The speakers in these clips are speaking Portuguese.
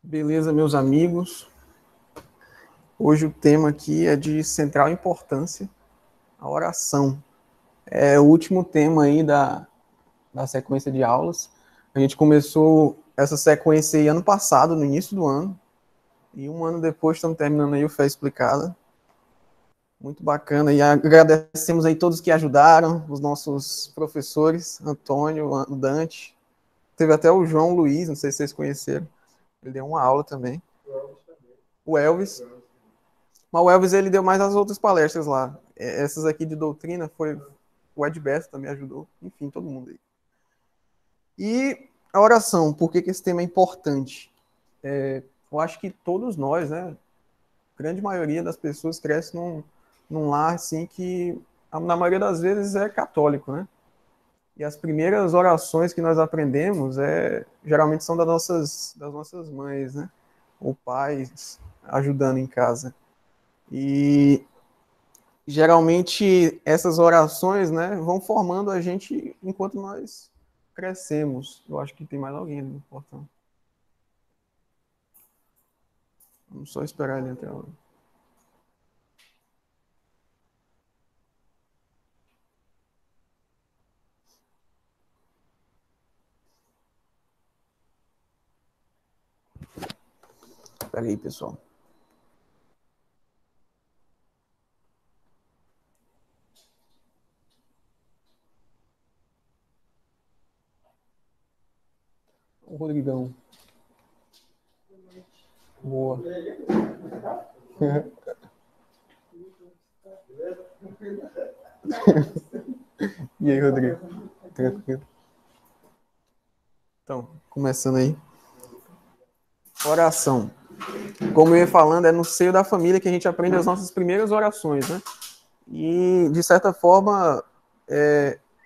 Beleza, meus amigos. Hoje o tema aqui é de central importância, a oração. É o último tema aí da sequência de aulas. A gente começou essa sequência aí ano passado, no início do ano, e um ano depois estamos terminando aí o Fé Explicada. Muito bacana, e agradecemos aí todos que ajudaram, os nossos professores, Antônio, o Dante, teve até o João Luiz, não sei se vocês conheceram, ele deu uma aula também. O Elvis. Mas o Elvis, ele deu mais as outras palestras lá. Essas aqui de doutrina foi o Ed Beth também ajudou. Enfim, todo mundo aí. E a oração, por que esse tema é importante? Eu acho que todos nós, né? A grande maioria das pessoas cresce num lar assim que, na maioria das vezes, é católico, né? E as primeiras orações que nós aprendemos geralmente são das nossas mães, né? Ou pais ajudando em casa. E geralmente essas orações, né, vão formando a gente enquanto nós crescemos. Eu acho que tem mais alguém ali no portão. Vamos só esperar ele entrar. Pera aí, pessoal. O Rodrigão. Boa. E aí, Rodrigo? Tranquilo? Então, começando aí. Oração. Como eu ia falando, é no seio da família que a gente aprende as nossas primeiras orações, né? E, de certa forma,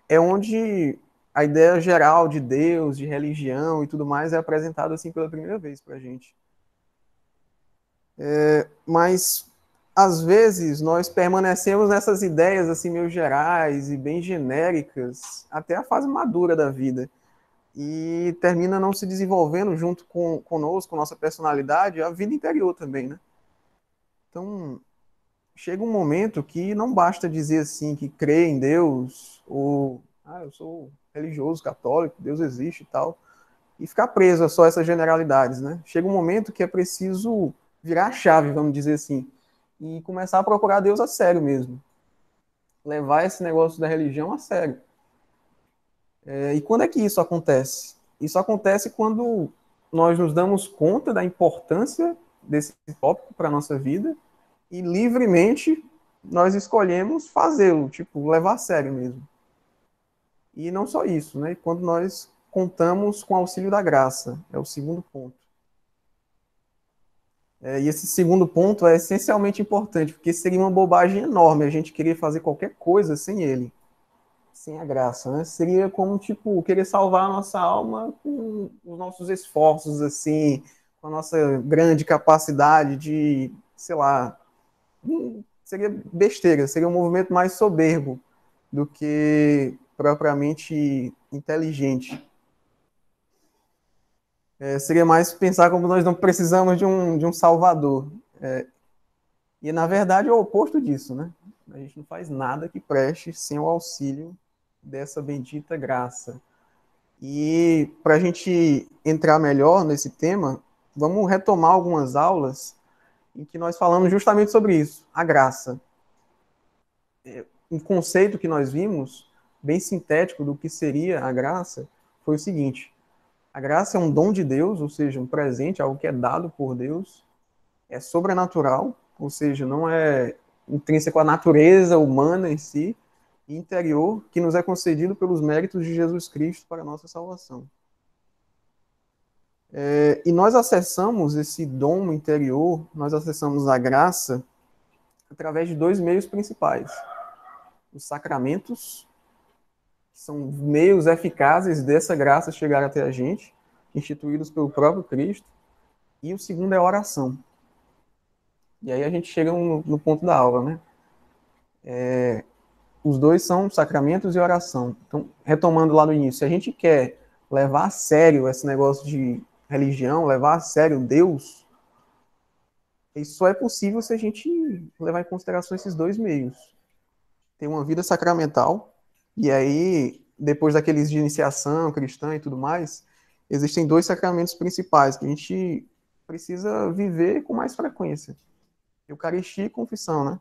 é onde a ideia geral de Deus, de religião e tudo mais é apresentada assim pela primeira vez para a gente. Mas, às vezes, nós permanecemos nessas ideias assim meio gerais e bem genéricas até a fase madura da vida. E termina não se desenvolvendo junto conosco, com nossa personalidade, a vida interior também, né? Então, chega um momento que não basta dizer assim que crê em Deus, ou eu sou religioso, católico, Deus existe e tal, e ficar preso a só essas generalidades, né? Chega um momento que é preciso virar a chave, vamos dizer assim, e começar a procurar Deus a sério mesmo. Levar esse negócio da religião a sério. E quando é que isso acontece? Isso acontece quando nós nos damos conta da importância desse tópico para a nossa vida e livremente nós escolhemos fazê-lo, tipo, levar a sério mesmo. E não só isso, né? Quando nós contamos com o auxílio da graça, é o segundo ponto. E esse segundo ponto é essencialmente importante, porque seria uma bobagem enorme a gente querer fazer qualquer coisa sem ele, sem a graça, né? Seria como, tipo, querer salvar a nossa alma com os nossos esforços, assim, com a nossa grande capacidade de, sei lá, seria besteira, seria um movimento mais soberbo do que propriamente inteligente. Seria mais pensar como nós não precisamos de um salvador. E, na verdade, é o oposto disso, né? A gente não faz nada que preste sem o auxílio dessa bendita graça. E para a gente entrar melhor nesse tema, vamos retomar algumas aulas em que nós falamos justamente sobre isso, a graça. Um conceito que nós vimos, bem sintético do que seria a graça, foi o seguinte: a graça é um dom de Deus, ou seja, um presente, algo que é dado por Deus, é sobrenatural, ou seja, não é intrínseco à natureza humana em si, e interior, que nos é concedido pelos méritos de Jesus Cristo para a nossa salvação. E nós acessamos esse dom interior, nós acessamos a graça através de dois meios principais: os sacramentos, que são meios eficazes dessa graça chegar até a gente, instituídos pelo próprio Cristo, e o segundo é a oração. E aí a gente chega no ponto da aula, né? Os dois são sacramentos e oração. Então, retomando lá no início, se a gente quer levar a sério esse negócio de religião, levar a sério Deus, isso só é possível se a gente levar em consideração esses dois meios. Ter uma vida sacramental, e aí, depois daqueles de iniciação cristã e tudo mais, existem dois sacramentos principais que a gente precisa viver com mais frequência. Eucaristia e confissão, né?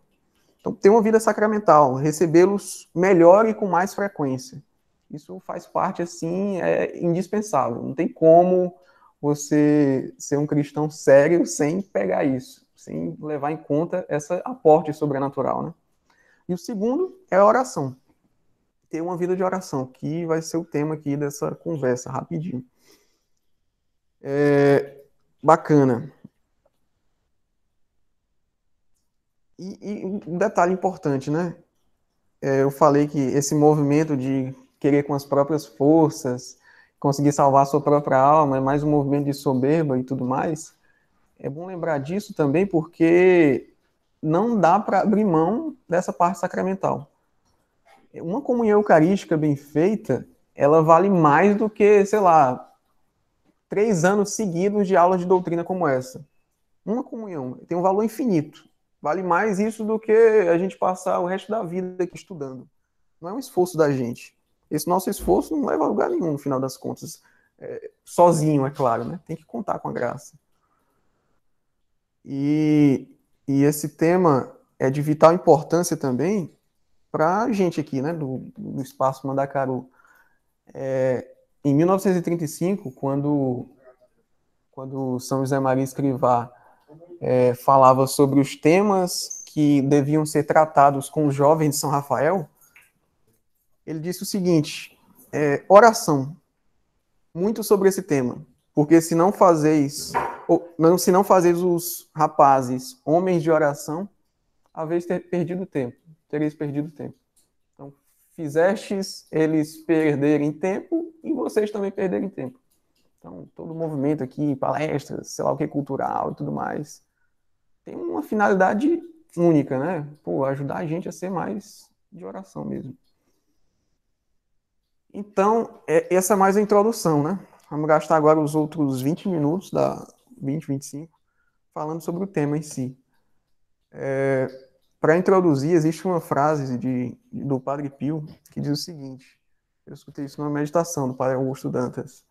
Então, ter uma vida sacramental, recebê-los melhor e com mais frequência. Isso faz parte, assim, é indispensável. Não tem como você ser um cristão sério sem pegar isso, sem levar em conta esse aporte sobrenatural, né? E o segundo é a oração. Ter uma vida de oração, que vai ser o tema aqui dessa conversa, rapidinho. Bacana. E um detalhe importante, né? Eu falei que esse movimento de querer com as próprias forças, conseguir salvar a sua própria alma, é mais um movimento de soberba e tudo mais. É bom lembrar disso também porque não dá para abrir mão dessa parte sacramental. Uma comunhão eucarística bem feita, ela vale mais do que, sei lá, 3 anos seguidos de aula de doutrina como essa. Uma comunhão tem um valor infinito. Vale mais isso do que a gente passar o resto da vida aqui estudando. Não é um esforço da gente. Esse nosso esforço não leva a lugar nenhum, no final das contas. Sozinho, é claro, né? Tem que contar com a graça. E esse tema é de vital importância também para a gente aqui, né, do Espaço Mandacaru. Em 1935, quando São José Maria Escrivá falava sobre os temas que deviam ser tratados com os jovens de São Rafael, ele disse o seguinte: oração, muito sobre esse tema, porque se não fazeis os rapazes homens de oração, haveis perdido tempo, tereis perdido tempo. Então, fizestes eles perderem tempo e vocês também perderem tempo. Então, todo o movimento aqui, palestras, sei lá o que, cultural e tudo mais, tem uma finalidade única, né? Pô, ajudar a gente a ser mais de oração mesmo. Então, essa é mais a introdução, né? Vamos gastar agora os outros 20 minutos, 25, falando sobre o tema em si. Para introduzir, existe uma frase do Padre Pio que diz o seguinte: eu escutei isso numa meditação do Padre Augusto Dantas.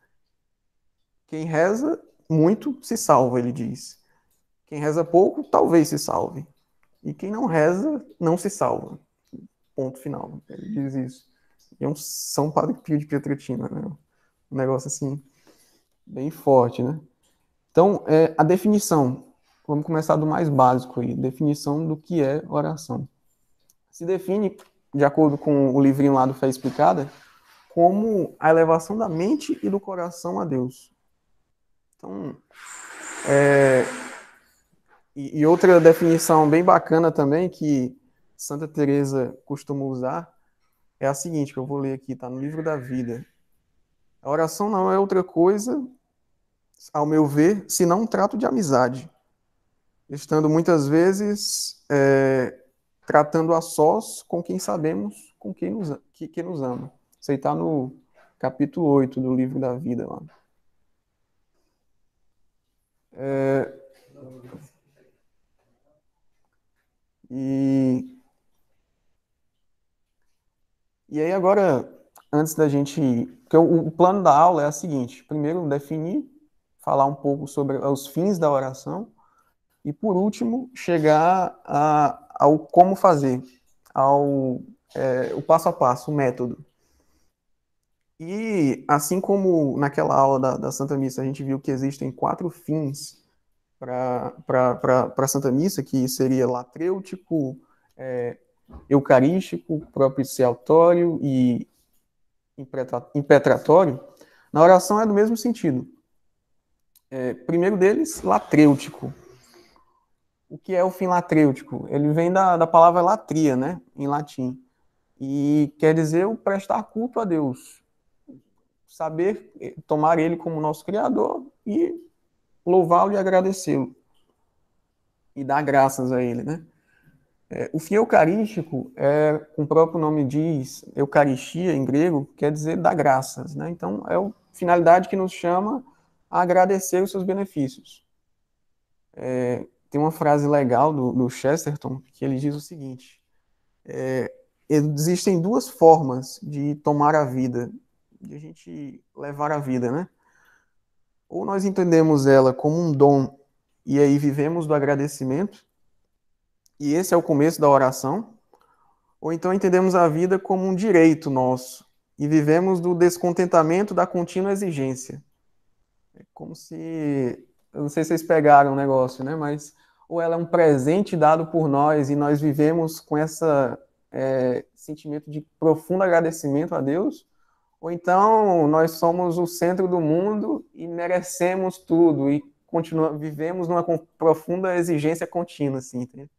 Quem reza muito se salva, ele diz. Quem reza pouco, talvez se salve. E quem não reza, não se salva. Ponto final. Ele diz isso. E é um São Padre Pio de Pietrelcina, né? Um negócio assim, bem forte, né? Então, a definição. Vamos começar do mais básico aí. Definição do que é oração. Se define, de acordo com o livrinho lá do Fé Explicada, como a elevação da mente e do coração a Deus. Então, e outra definição bem bacana também, que Santa Teresa costuma usar, é a seguinte, que eu vou ler aqui, está no Livro da Vida. A oração não é outra coisa, ao meu ver, senão um trato de amizade, estando muitas vezes tratando a sós com quem sabemos com quem que nos ama. Isso aí está no capítulo 8 do Livro da Vida. Lá. E aí agora, antes da gente... Porque o plano da aula é o seguinte: primeiro, definir, falar um pouco sobre os fins da oração, e por último, chegar ao como fazer, o passo a passo, o método. E assim como naquela aula da Santa Missa a gente viu que existem 4 fins para a Santa Missa, que seria latrêutico, eucarístico, propiciatório e impetratório, na oração é do mesmo sentido. Primeiro deles, latrêutico. O que é o fim latrêutico? Ele vem da palavra latria, né, em latim, e quer dizer o prestar culto a Deus, saber tomar Ele como nosso Criador e louvá-lo e agradecê-lo, e dar graças a Ele, né? O fim eucarístico, como o próprio nome diz, Eucaristia em grego, quer dizer dar graças, né? Então, é a finalidade que nos chama a agradecer os seus benefícios. Tem uma frase legal do Chesterton, que ele diz o seguinte: existem duas formas de tomar a vida, de a gente levar a vida, né? Ou nós entendemos ela como um dom e aí vivemos do agradecimento, e esse é o começo da oração, ou então entendemos a vida como um direito nosso e vivemos do descontentamento da contínua exigência. É como se, eu não sei se vocês pegaram o negócio, né? Mas ou ela é um presente dado por nós e nós vivemos com essa sentimento de profundo agradecimento a Deus, ou então nós somos o centro do mundo e merecemos tudo e vivemos numa profunda exigência contínua, assim, entende?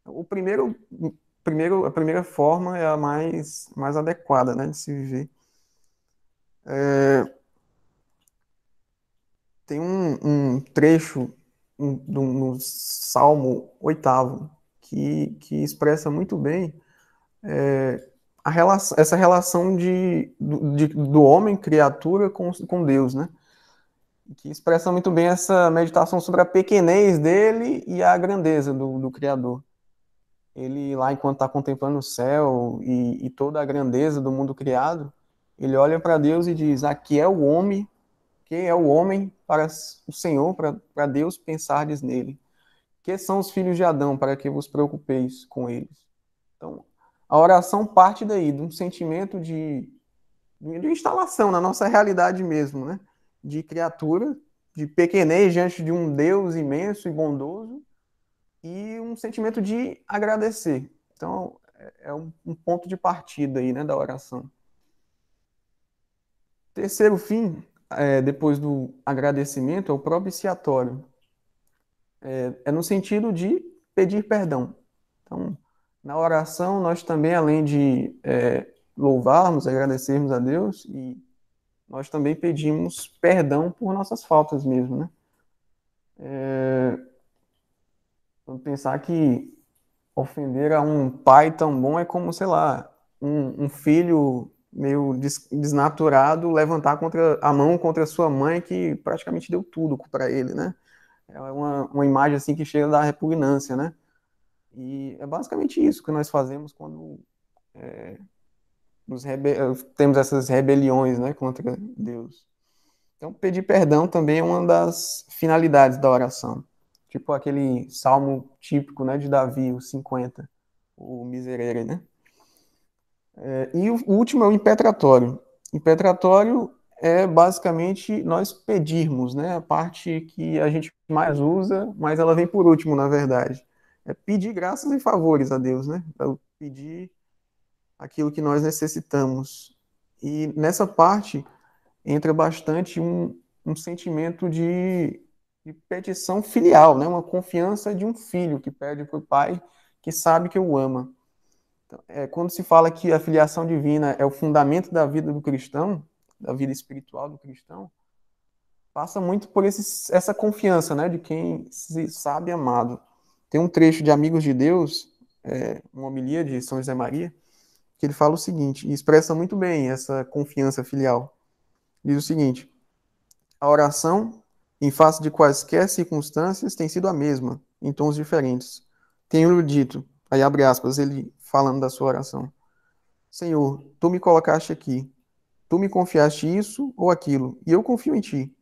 A primeira forma é a mais adequada, né, de se viver. Tem um trecho no Salmo 8º que expressa muito bem essa relação do homem, criatura, com Deus, né? Que expressa muito bem essa meditação sobre a pequenez dele e a grandeza do Criador. Ele lá, enquanto está contemplando o céu e toda a grandeza do mundo criado, ele olha para Deus e diz: aqui é o homem, quem é o homem para o Senhor, para Deus pensardes nele? Que são os filhos de Adão, para que vos preocupeis com eles? Então, a oração parte daí, de um sentimento de instalação na nossa realidade mesmo, né? De criatura, de pequenez diante de um Deus imenso e bondoso, e um sentimento de agradecer. Então, é um ponto de partida aí, né, da oração. Terceiro fim, depois do agradecimento, é o propiciatório. É no sentido de pedir perdão. Então, na oração, nós também, além de louvarmos, agradecermos a Deus, e nós também pedimos perdão por nossas faltas mesmo, né? Vamos pensar que ofender a um pai tão bom é como, sei lá, um filho meio desnaturado levantar a mão contra a sua mãe que praticamente deu tudo para ele, né? É uma imagem assim que chega da repugnância, né? E é basicamente isso que nós fazemos quando temos essas rebeliões, né, contra Deus. Então, pedir perdão também é uma das finalidades da oração. Tipo aquele salmo típico, né, de Davi, o 50, o Miserere, né? E o último é o impetratório. Impetratório é basicamente nós pedirmos, né? A parte que a gente mais usa, mas ela vem por último, na verdade. É pedir graças e favores a Deus, né? Pedir aquilo que nós necessitamos. E nessa parte entra bastante um sentimento de petição filial, né? Uma confiança de um filho que pede para o pai que sabe que o ama. Então, quando se fala que a filiação divina é o fundamento da vida do cristão, da vida espiritual do cristão, passa muito por essa confiança, né? De quem se sabe amado. Tem um trecho de Amigos de Deus, uma homilia de São José Maria, que ele fala o seguinte, e expressa muito bem essa confiança filial. Diz o seguinte: a oração, em face de quaisquer circunstâncias, tem sido a mesma, em tons diferentes. Tenho-lhe dito, aí abre aspas, ele falando da sua oração: Senhor, tu me colocaste aqui, tu me confiaste isso ou aquilo, e eu confio em ti.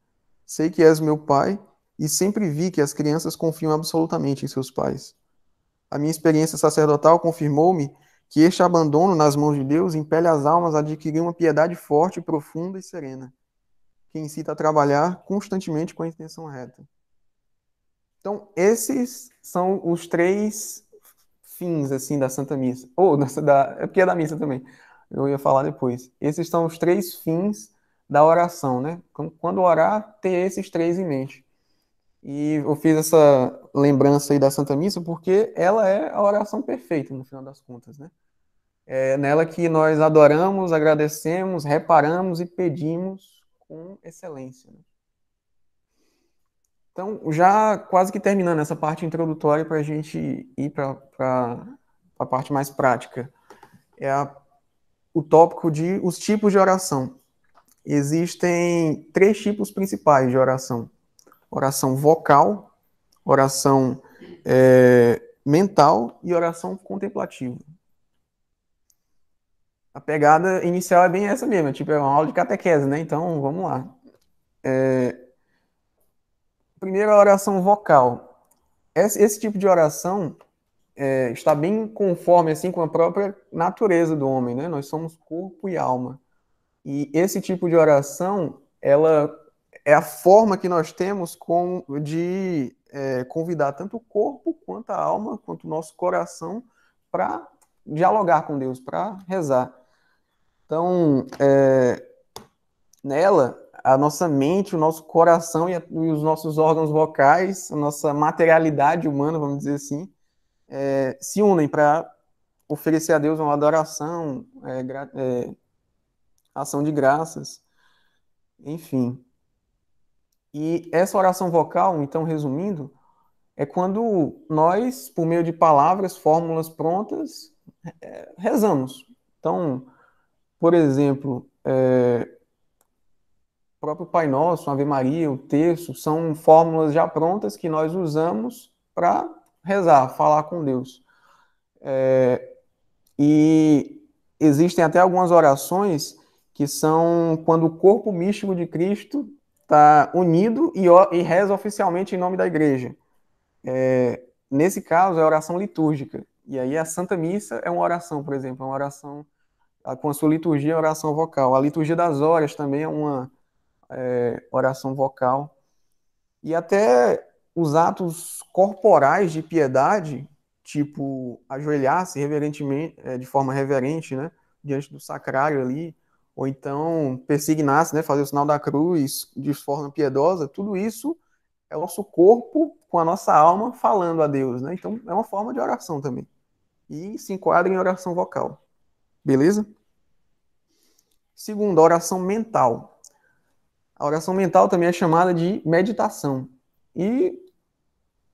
Sei que és meu pai e sempre vi que as crianças confiam absolutamente em seus pais. A minha experiência sacerdotal confirmou-me que este abandono nas mãos de Deus impele as almas a adquirir uma piedade forte, profunda e serena, que incita a trabalhar constantemente com a intenção reta. Então, esses são os três fins, assim, da Santa Missa. É porque é da missa também. Eu ia falar depois. Esses são os três fins da oração, né? Quando orar, ter esses três em mente. E eu fiz essa lembrança aí da Santa Missa porque ela é a oração perfeita, no final das contas, né? É nela que nós adoramos, agradecemos, reparamos e pedimos com excelência, né? Então, já quase que terminando essa parte introdutória para a gente ir para a parte mais prática, o tópico de os tipos de oração. existem três tipos principais de oração: oração vocal, oração mental e oração contemplativa. A pegada inicial é bem essa mesmo, é uma aula de catequese, né? Então, vamos lá. Primeiro, a oração vocal. Esse tipo de oração está bem conforme assim com a própria natureza do homem, né? Nós somos corpo e alma. E esse tipo de oração, ela é a forma que nós temos de convidar tanto o corpo quanto a alma, quanto o nosso coração para dialogar com Deus, para rezar. Então, nela, a nossa mente, o nosso coração e os nossos órgãos vocais, a nossa materialidade humana, vamos dizer assim, se unem para oferecer a Deus uma adoração, ação de graças, enfim. E essa oração vocal, então, resumindo, é quando nós, por meio de palavras, fórmulas prontas, rezamos. Então, por exemplo, o próprio Pai Nosso, Ave Maria, o Terço, são fórmulas já prontas que nós usamos para rezar, falar com Deus. E existem até algumas orações que são quando o corpo místico de Cristo está unido e reza oficialmente em nome da igreja. Nesse caso, é a oração litúrgica. E aí a Santa Missa é uma oração, por exemplo, é uma oração, com a sua liturgia, é uma oração vocal. A liturgia das horas também é uma oração vocal. E até os atos corporais de piedade, tipo ajoelhar-se reverentemente, de forma reverente, né, diante do sacrário ali, ou então persignar-se, né, fazer o sinal da cruz de forma piedosa, tudo isso é o nosso corpo com a nossa alma falando a Deus, né? Então é uma forma de oração também. E se enquadra em oração vocal. Beleza? Segundo, a oração mental. A oração mental também é chamada de meditação. E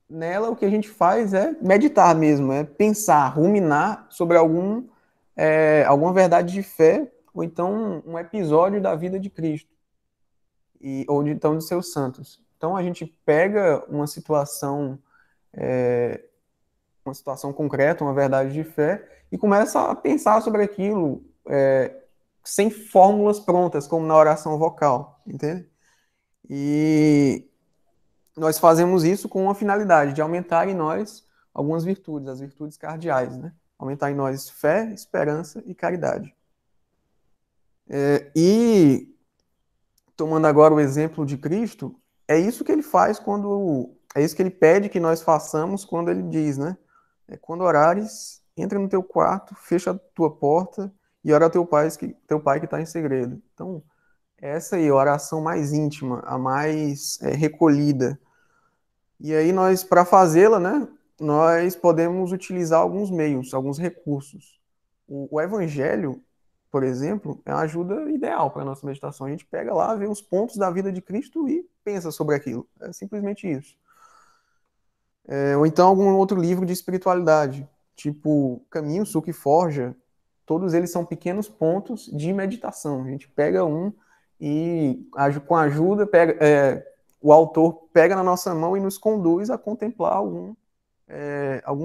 nela o que a gente faz é meditar mesmo, é pensar, ruminar sobre alguma verdade de fé, ou então um episódio da vida de Cristo, ou então de seus santos. Então a gente pega uma situação concreta, uma verdade de fé, e começa a pensar sobre aquilo sem fórmulas prontas, como na oração vocal, entende? E nós fazemos isso com uma finalidade de aumentar em nós algumas virtudes, as virtudes cardeais, né? Aumentar em nós fé, esperança e caridade. E, tomando agora o exemplo de Cristo, é isso que ele faz é isso que ele pede que nós façamos quando ele diz, né? Quando orares, entra no teu quarto, fecha a tua porta e ora ao teu pai que está em segredo. Então, essa aí é a oração mais íntima, a mais recolhida. E aí nós, para fazê-la, né, nós podemos utilizar alguns meios, alguns recursos. O Evangelho, por exemplo, é uma ajuda ideal para a nossa meditação. A gente pega lá, vê os pontos da vida de Cristo e pensa sobre aquilo. É simplesmente isso. Ou então algum outro livro de espiritualidade, tipo Caminho, Suco e Forja. Todos eles são pequenos pontos de meditação. A gente pega um e, com a ajuda, o autor pega na nossa mão e nos conduz a contemplar algum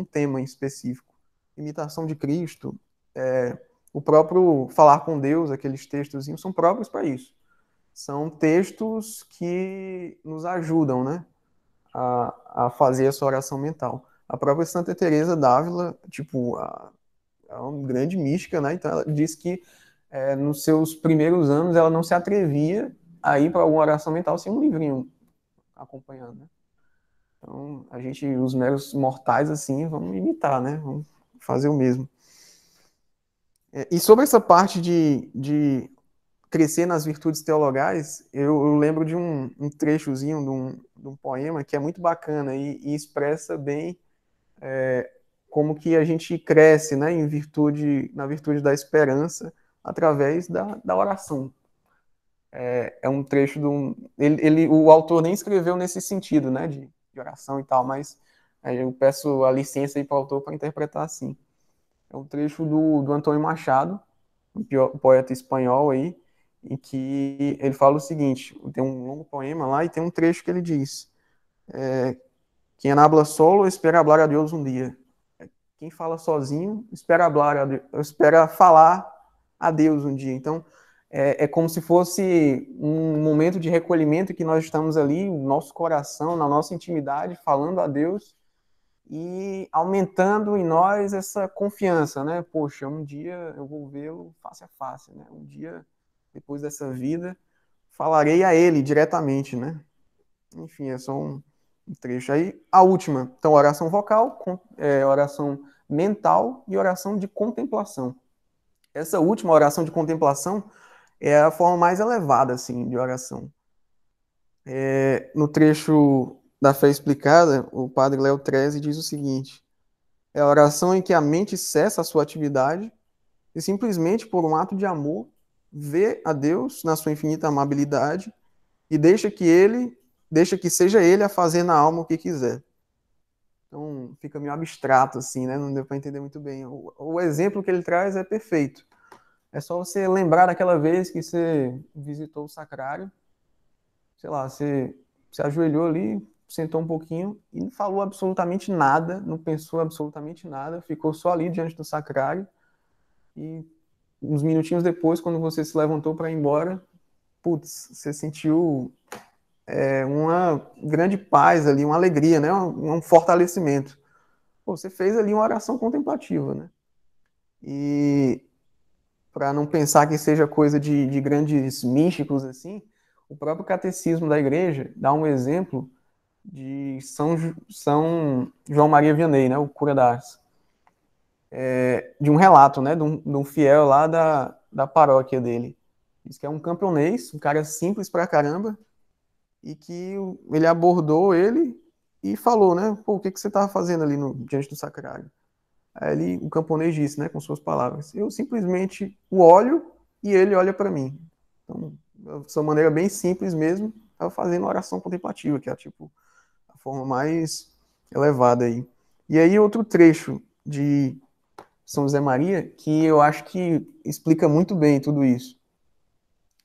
tema em específico. Imitação de Cristo, o próprio Falar com Deus, aqueles textos são próprios para isso. São textos que nos ajudam, né, a fazer essa oração mental. A própria Santa Teresa d'Ávila, tipo, é uma grande mística, né? Então ela diz que nos seus primeiros anos ela não se atrevia a ir para alguma oração mental sem um livrinho acompanhando, né? Então, os meros mortais, assim, vamos imitar, né? Vamos fazer o mesmo. E sobre essa parte de crescer nas virtudes teologais, eu lembro de um trechozinho de um poema que é muito bacana e expressa bem como que a gente cresce, né, na virtude da esperança através da oração. É um trecho o autor nem escreveu nesse sentido, né, de oração e tal, mas eu peço a licença aí para o autor para interpretar assim. É um trecho do Antônio Machado, um poeta espanhol aí, em que ele fala o seguinte, tem um longo poema lá e tem um trecho que ele diz, quem habla solo espera hablar a Deus um dia. Quem fala sozinho espera falar a Deus um dia. Então, é como se fosse um momento de recolhimento que nós estamos ali, no nosso coração, na nossa intimidade, falando a Deus e aumentando em nós essa confiança, né? Poxa, um dia eu vou vê-lo face a face, né? Um dia, depois dessa vida, falarei a ele diretamente, né? Enfim, é só um trecho. Aí, a última, então, oração vocal, oração mental e oração de contemplação. Essa última oração de contemplação é a forma mais elevada, assim, de oração. No trecho da Fé Explicada, o padre Léo Treze diz o seguinte, é a oração em que a mente cessa a sua atividade e simplesmente por um ato de amor vê a Deus na sua infinita amabilidade e deixa que seja ele a fazer na alma o que quiser. Então fica meio abstrato assim, né? Não deu para entender muito bem. O exemplo que ele traz é perfeito. É só você lembrar daquela vez que você visitou o sacrário, sei lá, você ajoelhou ali, sentou um pouquinho e não falou absolutamente nada, não pensou absolutamente nada, ficou só ali diante do sacrário e uns minutinhos depois, quando você se levantou para ir embora, putz, você sentiu uma grande paz ali, uma alegria, né? Um fortalecimento. Pô, você fez ali uma oração contemplativa, né? E para não pensar que seja coisa de grandes místicos assim, o próprio catecismo da igreja dá um exemplo de São João Maria Vianney, né, o cura da Ars, de um relato, né, de um fiel lá da paróquia dele. Diz que é um camponês, um cara simples pra caramba, e que ele abordou ele e falou, né, pô, o que você estava fazendo ali diante do sacrário? Aí o camponês disse, né, com suas palavras, eu simplesmente o olho e ele olha para mim. Então, de sua maneira bem simples mesmo, estava fazendo oração contemplativa, que é tipo a forma mais elevada aí. E aí outro trecho de São José Maria que eu acho que explica muito bem tudo isso.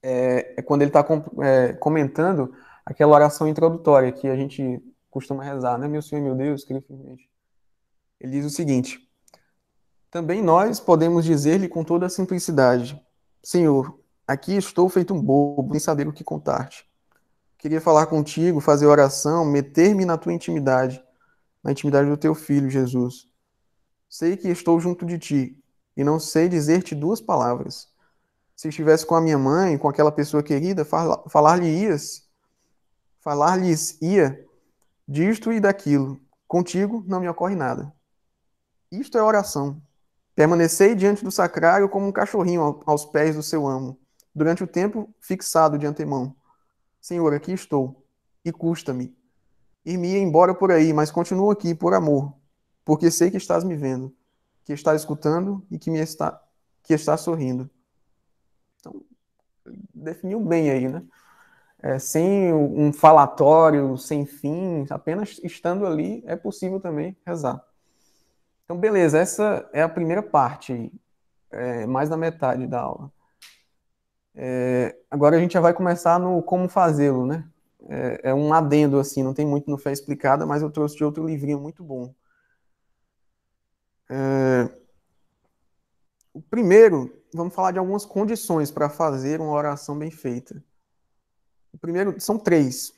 É quando ele está comentando aquela oração introdutória que a gente costuma rezar, né? Meu Senhor, meu Deus, creio firmemente. Ele diz o seguinte: também nós podemos dizer-lhe com toda a simplicidade: Senhor, aqui estou feito um bobo, sem saber o que contar-te. Queria falar contigo, fazer oração, meter-me na intimidade do teu filho, Jesus. Sei que estou junto de ti, e não sei dizer-te duas palavras. Se estivesse com a minha mãe, com aquela pessoa querida, falar-lhes ia disto e daquilo. Contigo não me ocorre nada. Isto é oração. Permanecei diante do sacrário como um cachorrinho aos pés do seu amo, durante o tempo fixado de antemão. Senhor, aqui estou, e custa-me. Ir-me embora por aí, mas continuo aqui por amor, porque sei que estás me vendo, que estás escutando e que está sorrindo. Então, definiu bem aí, né? Sem um falatório, sem fim, apenas estando ali, é possível também rezar. Então, beleza, essa é a primeira parte, mais da metade da aula. Agora a gente já vai começar no como fazê-lo, né? É um adendo, assim, não tem muito no Fé Explicada, mas eu trouxe de outro livrinho muito bom. O primeiro, vamos falar de algumas condições para fazer uma oração bem feita. O primeiro, são três.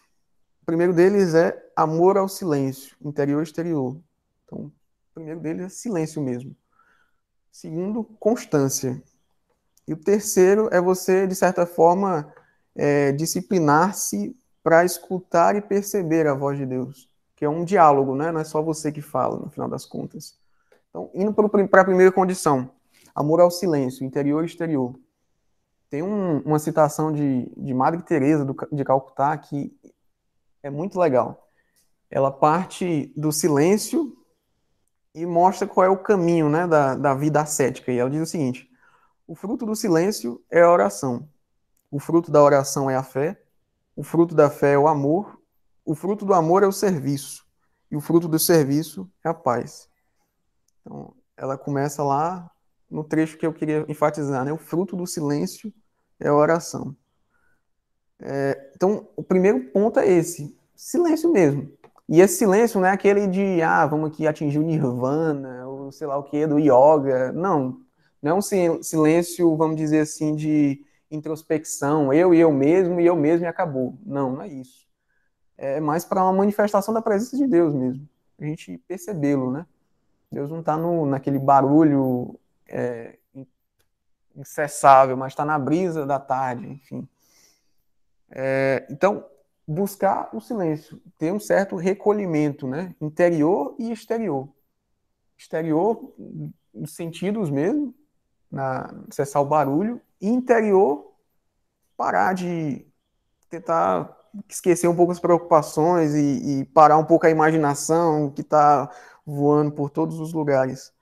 O primeiro deles é amor ao silêncio, interior e exterior. Então, o primeiro deles é silêncio mesmo. Segundo, constância. E o terceiro é você, de certa forma, disciplinar-se para escutar e perceber a voz de Deus, que é um diálogo, né? Não é só você que fala, no final das contas. Então, indo para a primeira condição, amor ao silêncio, interior e exterior. Tem uma citação de Madre Teresa de Calcutá que é muito legal. Ela parte do silêncio e mostra qual é o caminho, né, da vida ascética. E ela diz o seguinte: o fruto do silêncio é a oração. O fruto da oração é a fé. O fruto da fé é o amor. O fruto do amor é o serviço. E o fruto do serviço é a paz. Então, ela começa lá no trecho que eu queria enfatizar, né? O fruto do silêncio é a oração. Então, o primeiro ponto é esse, silêncio mesmo. E esse silêncio não é aquele de, vamos aqui atingir o nirvana, ou sei lá o que, do yoga. Não, não é um silêncio, vamos dizer assim, de introspecção, eu e eu mesmo e acabou. Não, não é isso. É mais para uma manifestação da presença de Deus mesmo. A gente percebê-lo, né? Deus não está naquele barulho incessável, mas está na brisa da tarde, enfim. Então, buscar o silêncio, ter um certo recolhimento, né? Interior e exterior. Exterior, nos sentidos mesmo, cessar o barulho, e interior, parar de tentar esquecer um pouco as preocupações e parar um pouco a imaginação que está voando por todos os lugares.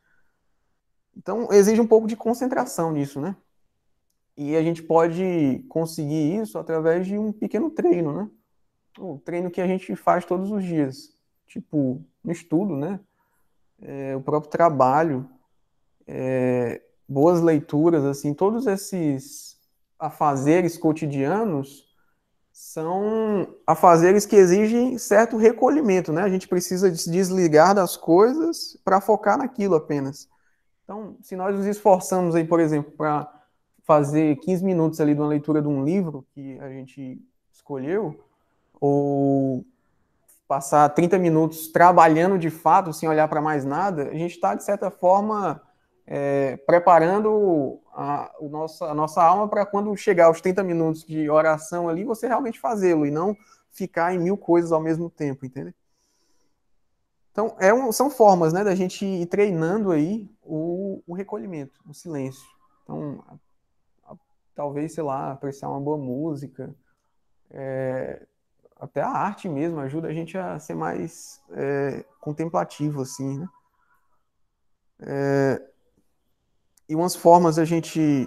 Então, exige um pouco de concentração nisso, né? E a gente pode conseguir isso através de um pequeno treino, né? O treino que a gente faz todos os dias. Tipo, no estudo, né? O próprio trabalho, boas leituras, assim, todos esses afazeres cotidianos são afazeres que exigem certo recolhimento, né? A gente precisa se desligar das coisas para focar naquilo apenas. Então, se nós nos esforçamos aí, por exemplo, para fazer 15 minutos ali de uma leitura de um livro que a gente escolheu, ou passar 30 minutos trabalhando de fato, sem olhar para mais nada, a gente está, de certa forma, preparando a nossa alma para quando chegar aos 30 minutos de oração ali, você realmente fazê-lo e não ficar em 1000 coisas ao mesmo tempo, entendeu? Então, são formas, né, da gente ir treinando aí o recolhimento, o silêncio. Então, talvez, sei lá, apreciar uma boa música, até a arte mesmo ajuda a gente a ser mais contemplativo, assim, né? E umas formas da gente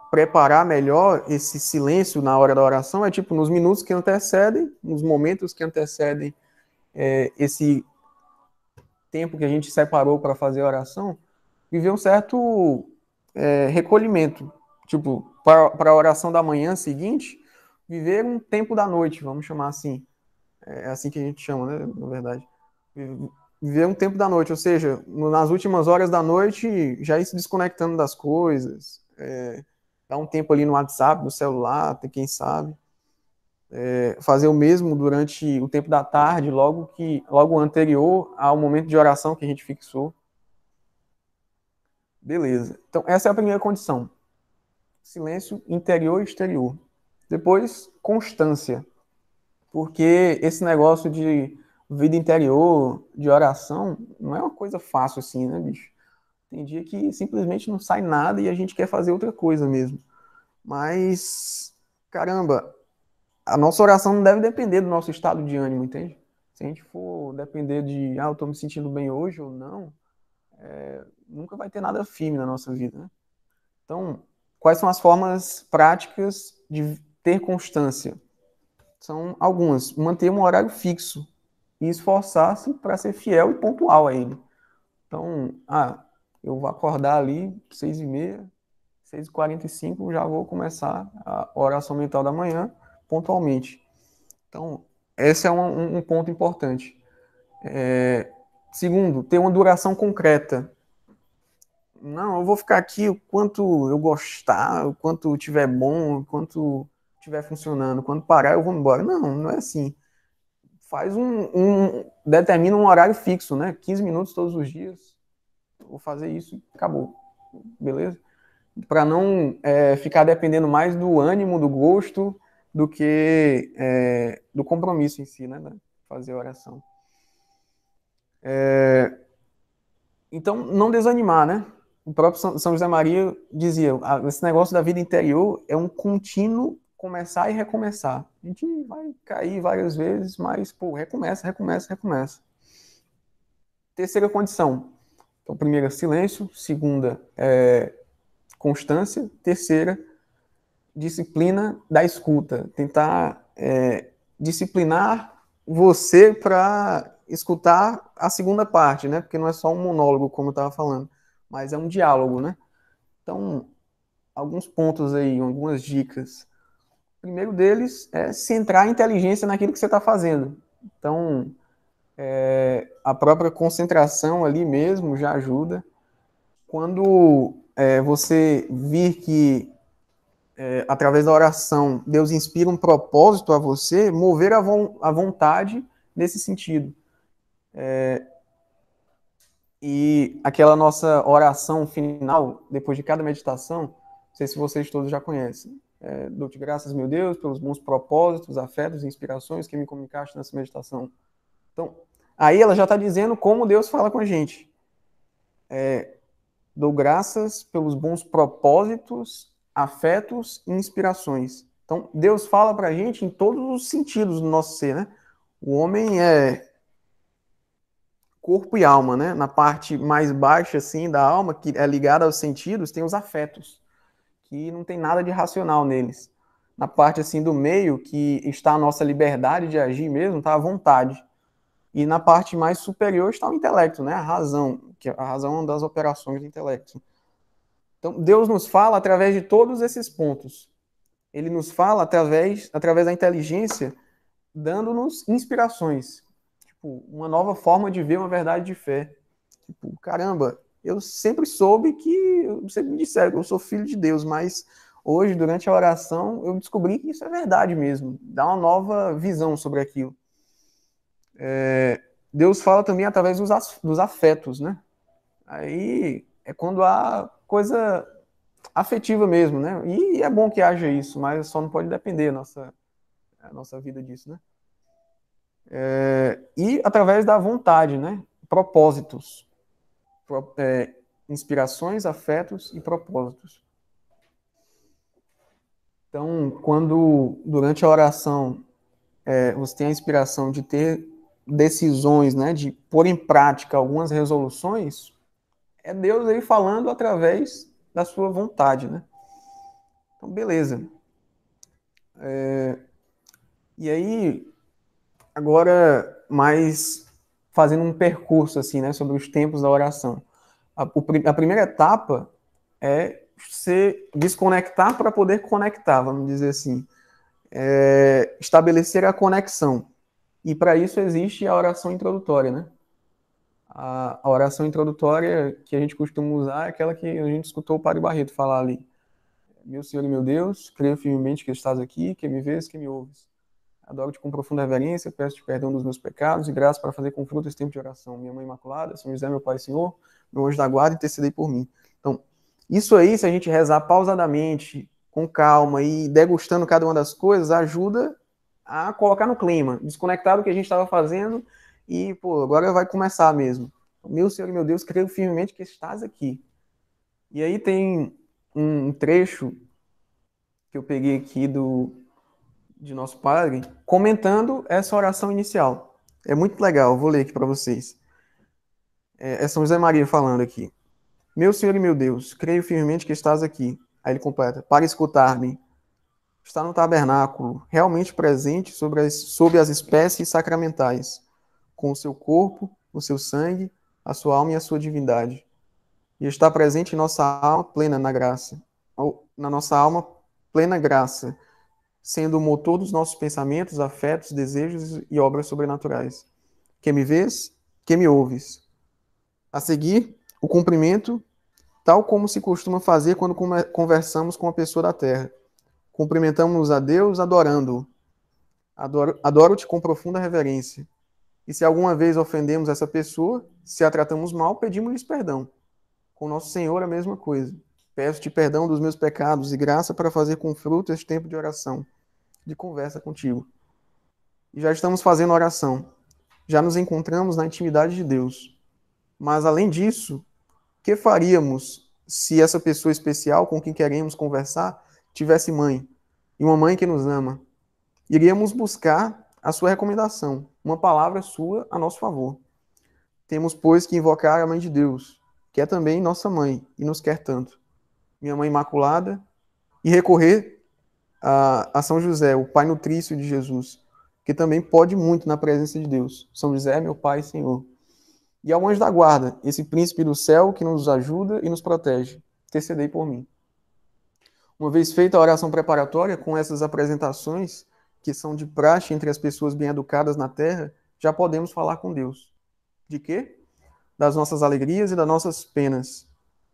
preparar melhor esse silêncio na hora da oração é tipo nos minutos que antecedem, nos momentos que antecedem esse tempo que a gente separou para fazer a oração, viver um certo recolhimento. Tipo, para a oração da manhã seguinte, viver um tempo da noite, vamos chamar assim. É assim que a gente chama, né? Na verdade. Viver um tempo da noite, ou seja, nas últimas horas da noite, já ir se desconectando das coisas, dar um tempo ali no WhatsApp, no celular, quem sabe. Fazer o mesmo durante o tempo da tarde, logo anterior ao momento de oração que a gente fixou. Beleza. Então, essa é a primeira condição. Silêncio interior e exterior. Depois, constância. Porque esse negócio de vida interior, de oração, não é uma coisa fácil assim, né, bicho? Tem dia que simplesmente não sai nada e a gente quer fazer outra coisa mesmo. Mas, caramba, a nossa oração não deve depender do nosso estado de ânimo, entende? Se a gente for depender de, eu tô me sentindo bem hoje ou não, nunca vai ter nada firme na nossa vida, né? Então, quais são as formas práticas de ter constância? São algumas. Manter um horário fixo e esforçar-se para ser fiel e pontual a ele. Então, eu vou acordar ali 6h30, 6h45, já vou começar a oração mental da manhã pontualmente. Então, esse é um ponto importante. Segundo, ter uma duração concreta. Não, eu vou ficar aqui o quanto eu gostar, o quanto tiver bom, o quanto estiver funcionando. Quando parar, eu vou embora. Não, não é assim. Determina um horário fixo, né? 15 minutos todos os dias. Vou fazer isso e acabou. Beleza? Para não ficar dependendo mais do ânimo, do gosto, do que do compromisso em si, né? Fazer a oração. Então, não desanimar, né? O próprio São José Maria dizia, esse negócio da vida interior é um contínuo começar e recomeçar. A gente vai cair várias vezes, mas, recomeça, recomeça, recomeça. Terceira condição. Então, primeira, silêncio. Segunda, constância. Terceira, disciplina da escuta. Tentar disciplinar você para escutar a segunda parte, né? Porque não é só um monólogo, como eu estava falando, mas é um diálogo, né? Então, alguns pontos aí, algumas dicas. O primeiro deles é centrar a inteligência naquilo que você está fazendo. Então, a própria concentração ali mesmo já ajuda. Quando você vir que, através da oração, Deus inspira um propósito a você, mover a vontade nesse sentido. E aquela nossa oração final, depois de cada meditação, não sei se vocês todos já conhecem. Dou-te graças, meu Deus, pelos bons propósitos, afetos e inspirações que me comunicaste nessa meditação. Então, aí ela já está dizendo como Deus fala com a gente. Dou graças pelos bons propósitos, afetos e inspirações. Então, Deus fala para a gente em todos os sentidos do nosso ser, né? O homem é corpo e alma, né? Na parte mais baixa, assim, da alma, que é ligada aos sentidos, tem os afetos, que não tem nada de racional neles. Na parte, assim, do meio, que está a nossa liberdade de agir mesmo, está a vontade. E na parte mais superior está o intelecto, né? A razão, que a razão é uma das operações do intelecto. Então, Deus nos fala através de todos esses pontos. Ele nos fala através da inteligência, dando-nos inspirações. Tipo, uma nova forma de ver uma verdade de fé. Tipo, caramba, eu sempre soube que, sempre me disseram que eu sou filho de Deus, mas hoje, durante a oração, eu descobri que isso é verdade mesmo. Dá uma nova visão sobre aquilo. Deus fala também através dos afetos, né? Aí é quando há coisa afetiva mesmo, né? E é bom que haja isso, mas só não pode depender a nossa vida disso, né? E através da vontade, né? Propósitos. Inspirações, afetos e propósitos. Então, quando durante a oração você tem a inspiração de ter decisões, né? De pôr em prática algumas resoluções, é Deus aí falando através da sua vontade, né? Então, beleza. E aí, agora, mais fazendo um percurso, assim, né, sobre os tempos da oração. A primeira etapa é se desconectar para poder conectar, vamos dizer assim. Estabelecer a conexão. E para isso existe a oração introdutória, né? A oração introdutória que a gente costuma usar é aquela que a gente escutou o Padre Barreto falar ali. Meu Senhor e meu Deus, creio firmemente que estás aqui, que me vês, que me ouves. Adoro-te com profunda reverência, peço-te perdão dos meus pecados e graça para fazer com fruto esse tempo de oração. Minha Mãe Imaculada, São José, meu Pai e Senhor, meu anjo da guarda, intercedei por mim. Então, isso aí, se a gente rezar pausadamente, com calma e degustando cada uma das coisas, ajuda a colocar no clima, desconectar do que a gente estava fazendo e, pô, agora vai começar mesmo. Meu Senhor e meu Deus, creio firmemente que estás aqui. E aí tem um trecho que eu peguei aqui de nosso padre, comentando essa oração inicial. É muito legal, vou ler aqui para vocês. É São José Maria falando aqui. Meu Senhor e meu Deus, creio firmemente que estás aqui. Aí ele completa, para escutar-me. Está no tabernáculo, realmente presente sob as espécies sacramentais, com o seu corpo, o seu sangue, a sua alma e a sua divindade. E está presente em nossa alma plena na graça. Na nossa alma plena graça, sendo o motor dos nossos pensamentos, afetos, desejos e obras sobrenaturais. Que me vês, que me ouves. A seguir, o cumprimento, tal como se costuma fazer quando conversamos com uma pessoa da terra. Cumprimentamos a Deus adorando-o. Adoro-te com profunda reverência. E se alguma vez ofendemos essa pessoa, se a tratamos mal, pedimos-lhes perdão. Com nosso Senhor a mesma coisa. Peço-te perdão dos meus pecados e graça para fazer com fruto este tempo de oração, de conversa contigo. E já estamos fazendo oração. Já nos encontramos na intimidade de Deus. Mas, além disso, o que faríamos se essa pessoa especial com quem queremos conversar tivesse mãe? E uma mãe que nos ama? Iríamos buscar a sua recomendação, uma palavra sua a nosso favor. Temos, pois, que invocar a Mãe de Deus, que é também nossa mãe e nos quer tanto. Minha Mãe Imaculada, e recorrer a São José, o Pai nutrício de Jesus, que também pode muito na presença de Deus. São José, meu Pai e Senhor. E ao anjo da guarda, esse príncipe do céu que nos ajuda e nos protege. Intercedei por mim. Uma vez feita a oração preparatória, com essas apresentações, que são de praxe entre as pessoas bem educadas na terra, já podemos falar com Deus. De quê? Das nossas alegrias e das nossas penas,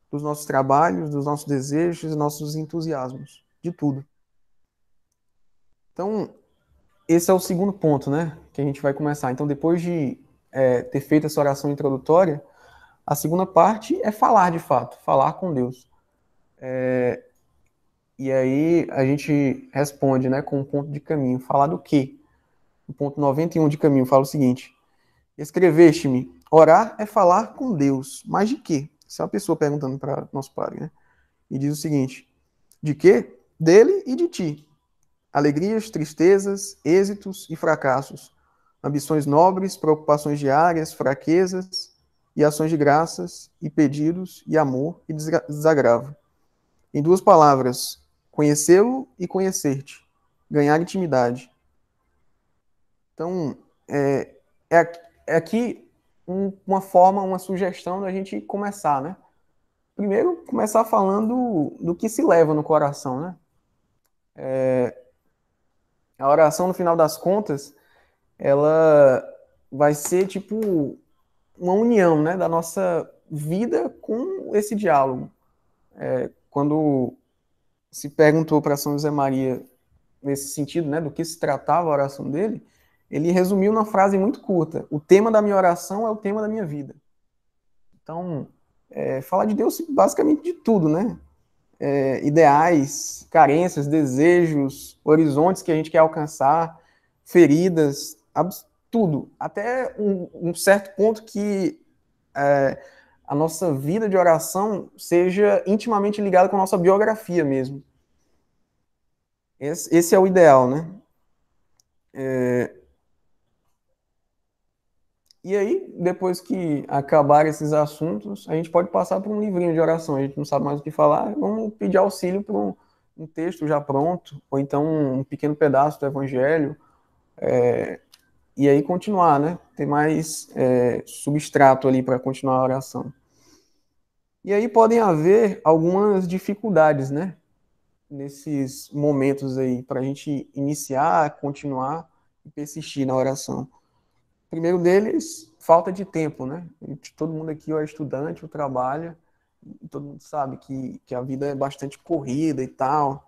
dos nossos trabalhos, dos nossos desejos e nossos entusiasmos, de tudo. Então, esse é o segundo ponto, né, que a gente vai começar. Então, depois de ter feito essa oração introdutória, a segunda parte é falar de fato, falar com Deus. E aí a gente responde, né, com um ponto de caminho. Falar do quê? O ponto 91 de caminho fala o seguinte: escreveste-me, orar é falar com Deus. Mas de quê? Isso é uma pessoa perguntando para nosso padre, né? E diz o seguinte: de quê? Dele e de ti. Alegrias, tristezas, êxitos e fracassos. Ambições nobres, preocupações diárias, fraquezas e ações de graças e pedidos e amor e desagravo. Em duas palavras, conhecê-lo e conhecer-te. Ganhar intimidade. Então, é aqui uma forma, uma sugestão da gente começar, né? Primeiro, começar falando do que se leva no coração, né? A oração, no final das contas, ela vai ser tipo uma união, né, da nossa vida com esse diálogo. Quando se perguntou para São José Maria nesse sentido, né, do que se tratava a oração dele, ele resumiu numa frase muito curta: o tema da minha oração é o tema da minha vida. Então, falar de Deus basicamente de tudo, né? Ideais, carências, desejos, horizontes que a gente quer alcançar, feridas, tudo. Até um certo ponto que a nossa vida de oração seja intimamente ligada com a nossa biografia mesmo. Esse é o ideal, né? E aí, depois que acabar esses assuntos, a gente pode passar por um livrinho de oração. A gente não sabe mais o que falar, vamos pedir auxílio para um texto já pronto, ou então um pequeno pedaço do Evangelho, e aí continuar, né? Ter mais substrato ali para continuar a oração. E aí podem haver algumas dificuldades, né? Nesses momentos aí, para a gente iniciar, continuar e persistir na oração. O primeiro deles, falta de tempo, né? Todo mundo aqui é estudante, ou trabalha, e todo mundo sabe que a vida é bastante corrida e tal,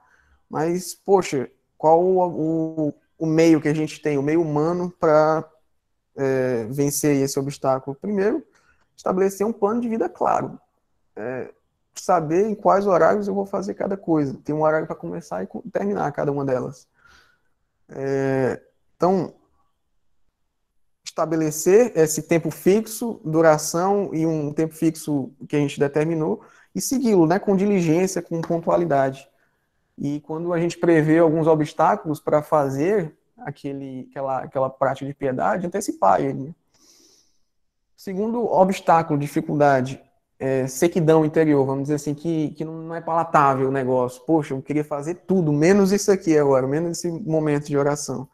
mas, poxa, qual o meio que a gente tem, o meio humano para vencer esse obstáculo? Primeiro, estabelecer um plano de vida claro. Saber em quais horários eu vou fazer cada coisa. Tem um horário para começar e terminar cada uma delas. Então, estabelecer esse tempo fixo, duração e um tempo fixo que a gente determinou e segui-lo, né, com diligência, com pontualidade. E quando a gente prevê alguns obstáculos para fazer aquela prática de piedade, antecipar ele. Né? Segundo obstáculo, dificuldade, sequidão interior, vamos dizer assim, que não é palatável o negócio. Poxa, eu queria fazer tudo, menos isso aqui agora, menos esse momento de oração.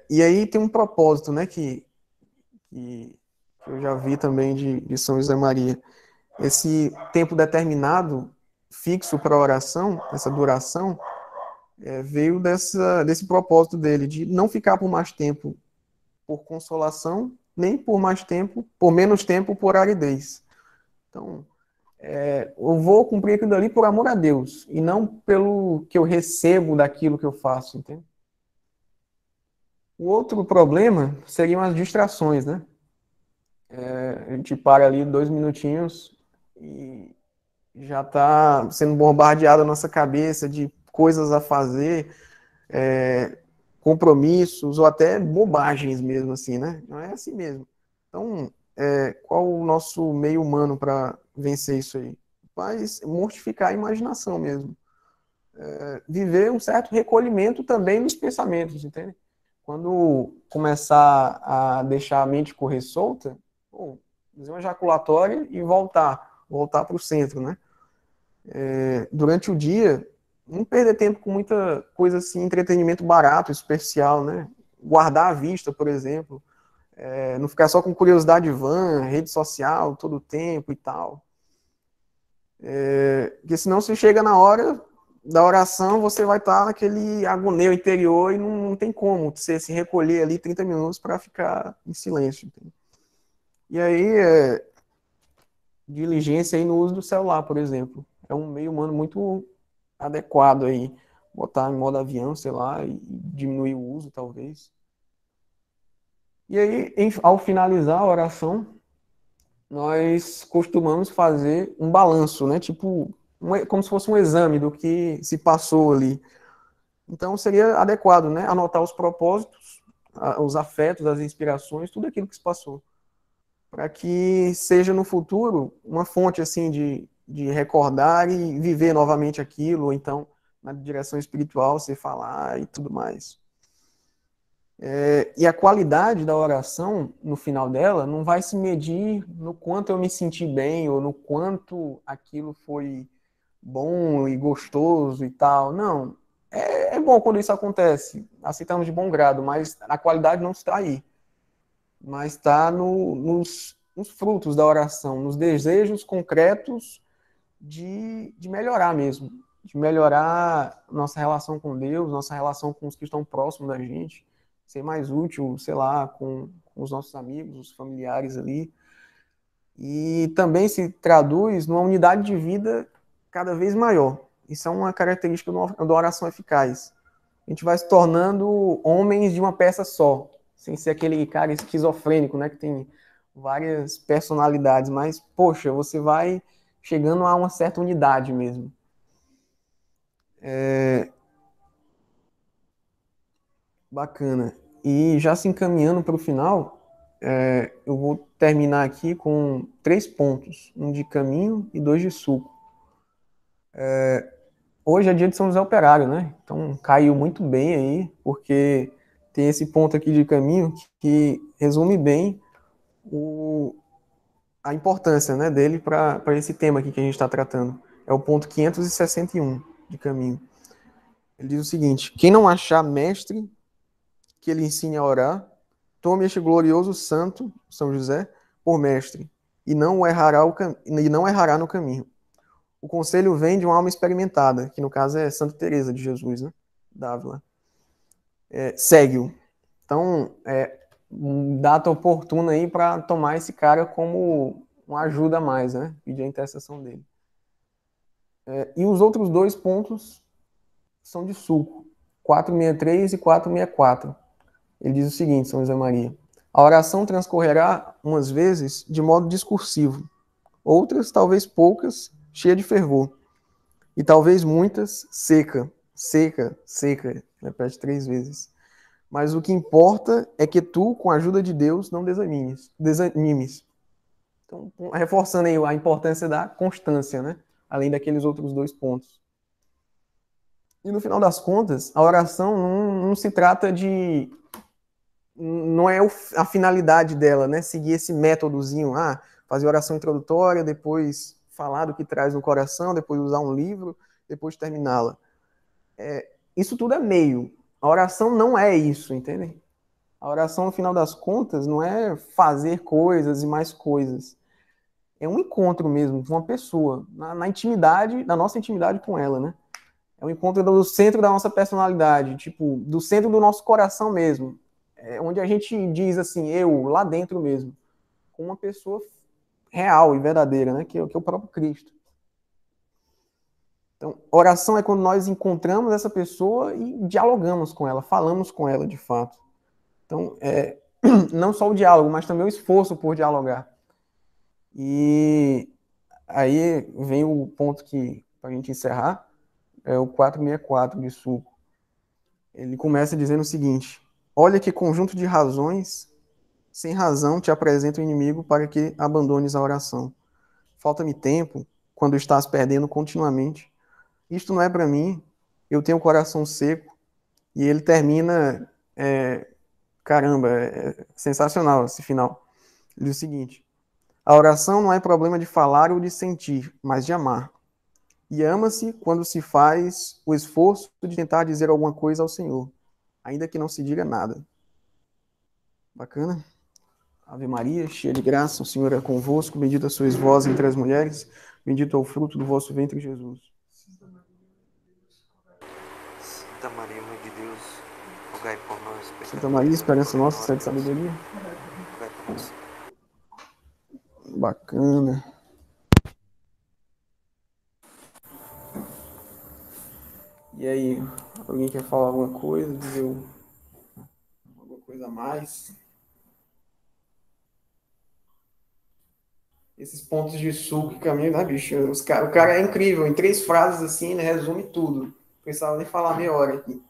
E aí tem um propósito, né, que eu já vi também de São José Maria. Esse tempo determinado, fixo para a oração, essa duração, veio desse propósito dele, de não ficar por mais tempo por consolação, nem por mais tempo, por menos tempo por aridez. Então, eu vou cumprir aquilo ali por amor a Deus, e não pelo que eu recebo daquilo que eu faço, entende? O outro problema seriam as distrações, né? A gente para ali 2 minutinhos e já está sendo bombardeada a nossa cabeça de coisas a fazer, compromissos ou até bobagens mesmo, assim, né? Não é assim mesmo. Então, qual o nosso meio humano para vencer isso aí? Mas mortificar a imaginação mesmo. Viver um certo recolhimento também nos pensamentos, entende? Quando começar a deixar a mente correr solta, fazer uma ejaculatória e voltar para o centro, né? Durante o dia, não perder tempo com muita coisa assim, entretenimento barato, superficial, né? Guardar a vista, por exemplo. Não ficar só com curiosidade vã, rede social, todo o tempo e tal. Porque senão, se chega na hora da oração, você vai estar naquele agoneio interior e não tem como você se recolher ali 30 minutos para ficar em silêncio. Entende? E aí, diligência aí no uso do celular, por exemplo. É um meio humano muito adequado aí. Botar em modo avião, sei lá, e diminuir o uso, talvez. E aí, ao finalizar a oração, nós costumamos fazer um balanço, né? Tipo, como se fosse um exame do que se passou ali. Então, seria adequado, né? Anotar os propósitos, os afetos, as inspirações, tudo aquilo que se passou. Para que seja no futuro uma fonte, assim, de recordar e viver novamente aquilo, ou então, na direção espiritual, você falar e tudo mais. E a qualidade da oração, no final dela, não vai se medir no quanto eu me senti bem ou no quanto aquilo foi bom e gostoso e tal. Não. É bom quando isso acontece. Aceitamos de bom grado, mas a qualidade não está aí. Mas está nos frutos da oração, nos desejos concretos de melhorar mesmo. De melhorar nossa relação com Deus, nossa relação com os que estão próximos da gente, ser mais útil, sei lá, com os nossos amigos, os familiares ali. E também se traduz numa unidade de vida cada vez maior. Isso é uma característica da oração eficaz. A gente vai se tornando homens de uma peça só, sem ser aquele cara esquizofrênico, né, que tem várias personalidades, mas, poxa, você vai chegando a uma certa unidade mesmo. Bacana. E já se encaminhando para o final, eu vou terminar aqui com 3 pontos, um de caminho e 2 de suco. Hoje é dia de São José Operário, né? Então caiu muito bem aí, porque tem esse ponto aqui de caminho que resume bem a importância, né, dele para esse tema aqui que a gente está tratando. É o ponto 561 de caminho. Ele diz o seguinte: quem não achar mestre que ele ensine a orar, tome este glorioso santo, São José, por mestre, e não errará no caminho. O conselho vem de uma alma experimentada, que no caso é Santa Teresa de Jesus, né? D'Ávila. Segue-o. Então, data oportuna aí para tomar esse cara como uma ajuda a mais, né? Pedir a intercessão dele. E os outros 2 pontos são de suco, 463 e 464. Ele diz o seguinte, São José Maria: a oração transcorrerá umas vezes de modo discursivo, outras, talvez poucas, cheia de fervor, e talvez muitas, seca, repete 3 vezes. Mas o que importa é que tu, com a ajuda de Deus, não desanimes. Então, reforçando aí a importância da constância, né? Além daqueles outros 2 pontos. E no final das contas, a oração não se trata de... Não é a finalidade dela, né? Seguir esse métodozinho, fazer oração introdutória, depois falar do que traz no coração, depois usar um livro, depois terminá-la. Isso tudo é meio. A oração não é isso, entende? A oração, no final das contas, não é fazer coisas e mais coisas. É um encontro mesmo com uma pessoa, na intimidade, na nossa intimidade com ela, né? É um encontro do centro da nossa personalidade, tipo, do centro do nosso coração mesmo. Onde a gente diz assim, eu, lá dentro mesmo, com uma pessoa real e verdadeira, né? Que é o próprio Cristo. Então, oração é quando nós encontramos essa pessoa e dialogamos com ela, falamos com ela de fato. Então, não só o diálogo, mas também o esforço por dialogar. E aí vem o ponto que, para a gente encerrar, é o 464 de suco. Ele começa dizendo o seguinte: olha que conjunto de razões, sem razão, te apresenta o inimigo para que abandones a oração. Falta-me tempo, quando estás perdendo continuamente. Isto não é para mim, eu tenho o coração seco. E ele termina, caramba, sensacional esse final. Ele diz o seguinte: a oração não é problema de falar ou de sentir, mas de amar. E ama-se quando se faz o esforço de tentar dizer alguma coisa ao Senhor, ainda que não se diga nada. Bacana? Ave Maria, cheia de graça, o Senhor é convosco, bendita sois vós entre as mulheres, Bendito é o fruto do vosso ventre, Jesus. Santa Maria, Mãe de Deus, rogai por nós, pecadores, Santa Maria, esperança agora e nossa, na hora sede de de nossa sabedoria. morte. Rogai por nós. Bacana. E aí, alguém quer falar alguma coisa, dizer alguma coisa a mais? Esses pontos de suco e caminho, né, bicho? O cara é incrível, em 3 frases assim, ele resume tudo. Não precisava nem falar meia hora aqui.